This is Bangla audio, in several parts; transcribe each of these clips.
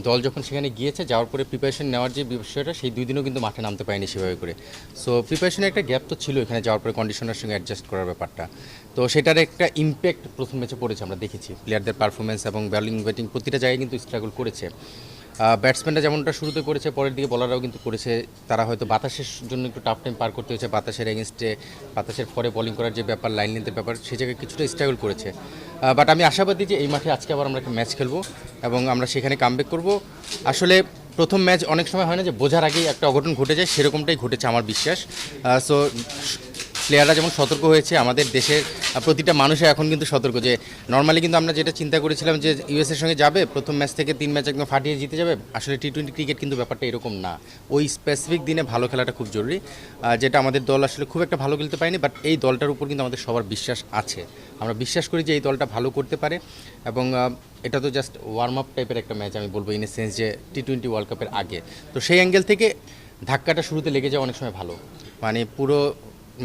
দল যখন সেখানে গিয়েছে, যাওয়ার পরে প্রিপারেশন নেওয়ার যে বিষয়টা, সেই 2 দিনও কিন্তু মাঠে নামতে পারেনি সেভাবে করে। সো প্রিপারেশনের একটা গ্যাপ তো ছিল এখানে যাওয়ার পরে, কন্ডিশনের সঙ্গে অ্যাডজাস্ট করার ব্যাপারটা। তো সেটার একটা ইম্প্যাক্ট প্রথম ম্যাচে পড়েছে, আমরা দেখেছি প্লেয়ারদের পারফরমেন্স এবং বোলিং ব্যাটিং প্রতিটা জায়গায় কিন্তু স্ট্রাগল করেছে। ব্যাটসম্যানরা যেমনটা শুরুতে করেছে, পরের দিকে বলাররাও কিন্তু করেছে। তারা হয়তো বাতাসের জন্য একটু টাফ টাইম পার করতে হয়েছে, বাতাসের এগেনস্টে, বাতাসের পরে বোলিং করার যে ব্যাপার, লাইন লেন্থের ব্যাপার, সেই জায়গায় কিছুটা স্ট্রাগল করেছে। বাট আমি আশাবাদী যে এই মাঠে আজকে আবার আমরা একটা ম্যাচ খেলবো এবং আমরা সেখানে কামব্যাক করব। আসলে প্রথম ম্যাচ অনেক সময় হয় না যে বোঝার আগেই একটা অঘটন ঘটে যায়, সেরকমটাই ঘটেছে আমার বিশ্বাস। সো প্লেয়াররা যেমন সতর্ক হয়েছে, আমাদের দেশের প্রতিটা মানুষে এখন কিন্তু সতর্ক। যে নর্মালি কিন্তু আমরা যেটা চিন্তা করেছিলাম যে ইউএসের সঙ্গে যাবে, প্রথম ম্যাচ থেকে 3 ম্যাচ একদম ফাটিয়ে জিতে যাবে, আসলে টি-20 ক্রিকেট কিন্তু ব্যাপারটা এরকম না। ওই স্পেসিফিক দিনে ভালো খেলাটা খুব জরুরি, যেটা আমাদের দল আসলে খুব একটা ভালো খেলতে পারেনি। বাট এই দলটার উপর কিন্তু আমাদের সবার বিশ্বাস আছে। আমরা বিশ্বাস করি যে এই দলটা ভালো করতে পারে এবং এটা তো জাস্ট ওয়ার্ম আপ টাইপের একটা ম্যাচ আমি বলবো, ইন এ সেন্স যে টি-20 ওয়ার্ল্ড কাপের আগে। তো সেই অ্যাঙ্গেল থেকে ধাক্কাটা শুরুতে লেগে যাওয়া অনেক সময় ভালো। মানে পুরো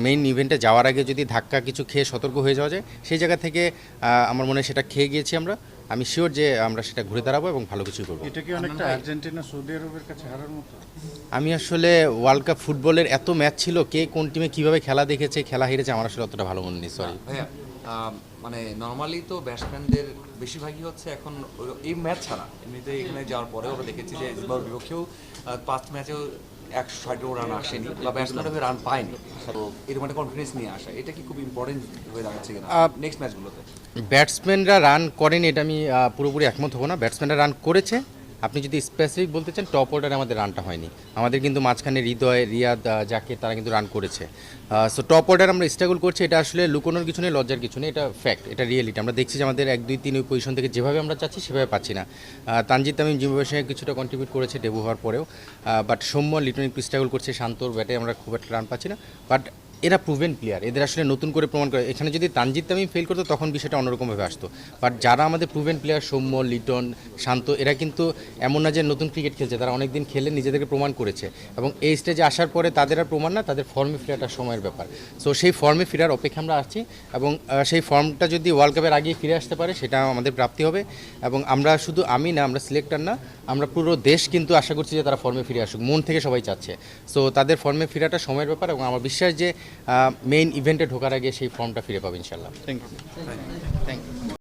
মেইন ইভেন্টে যাওয়ার আগে যদি ধাক্কা কিছু খেয়ে সতর্ক হয়ে যাওয়া যায়, সেই জায়গা থেকে আমার মনে হয় সেটা খেয়ে গিয়েছি আমরা। আমি শিওর যে আমরা সেটা ঘুরে দাঁড়াবো এবং ভালো কিছু করবো। এটা কি অনেকটা আর্জেন্টিনা সৌদি আরবের কাছে হারার মতো? আমি আসলে ওয়ার্ল্ড কাপ ফুটবলের এত ম্যাচ ছিল, কে কোন টিমে কীভাবে খেলা দেখেছে, খেলা হেরেছে, আমার আসলে অতটা ভালো মনে নেই, সরি ভাইয়া। মানে নর্মালি তো ব্যাটসম্যানদের বেশিরভাগই হচ্ছে এখন এই ম্যাচ ছাড়া এমনিতে এখানে যাওয়ার পরে ওরা দেখেছি যে জিম্বাবুয়ের বিপক্ষেও 5 ম্যাচেও 160 রান আসেনি বা ব্যাটসম্যানরা রান পায়নি। তো এরকম একটা কনফিডেন্স নিয়ে আসা, এটা কি খুব ইম্পর্টেন্ট হয়ে দাঁড়াচ্ছে কিনা নেক্সট ম্যাচগুলোতে? ব্যাটসম্যানরা রান করেনি এটা আমি পুরোপুরি একমত হবো না। ব্যাটসম্যানরা রান করেছে। আপনি যদি স্পেসিফিক বলতে চান, টপ অর্ডারে আমাদের রানটা হয়নি। আমাদের কিন্তু মাঝখানে হৃদয়, রিয়াদ, জাকির, তারা কিন্তু রান করেছে। সো টপ অর্ডার আমরা স্ট্রাগল করছি, এটা আসলে লুকোনোর কিছু নেই, লজ্জার কিছু নেই, এটা ফ্যাক্ট, এটা রিয়েলিটি। আমরা দেখছি যে আমাদের 1, 2, 3 ওই পজিশন থেকে যেভাবে আমরা চাচ্ছি সেভাবে পাচ্ছি না। তানজিদ তামিম জিম্বাবুয়ের সঙ্গে কিছুটা কন্ট্রিবিউট করেছে ডেবু হওয়ার পরেও, বাট সৌম্য লিটন একটু স্ট্রাগল করছে, শান্তর ব্যাটে আমরা খুব একটা রান পাচ্ছি না। বাট এরা প্রুভেন প্লেয়ার, এদের আসলে নতুন করে প্রমাণ করে। এখানে যদি তানজিদ তামিম ফেল করতো তখন বিষয়টা অন্যরকমভাবে আসতো। বাট যারা আমাদের প্রুভেন প্লেয়ার, সৌম্য, লিটন, শান্ত, এরা কিন্তু এমন না যে নতুন ক্রিকেট খেলছে, তারা অনেক দিন খেলে নিজেদেরকে প্রমাণ করেছে এবং এই স্টেজে আসার পরে তাদের আর প্রমাণ না, তাদের ফর্মে ফেরাটা সময়ের ব্যাপার। সো সেই ফর্মে ফেরার অপেক্ষা আমরা আছি এবং সেই ফর্মটা যদি ওয়ার্ল্ড কাপের আগেই ফিরে আসতে পারে, সেটা আমাদের প্রাপ্তি হবে। এবং আমরা শুধু আমি না, আমরা সিলেক্টর না, আমরা পুরো দেশ কিন্তু আশা করছি যে তারা ফর্মে ফিরে আসুক, মন থেকে সবাই চাচ্ছে। সো তাদের ফর্মে ফেরাটা সময়ের ব্যাপার এবং আমার বিশ্বাস যে মেইন ইভেন্টে ঢোকার আগে সেই ফর্মটা ফিরে পাবে ইনশাল্লাহ। Thank you. Thank you.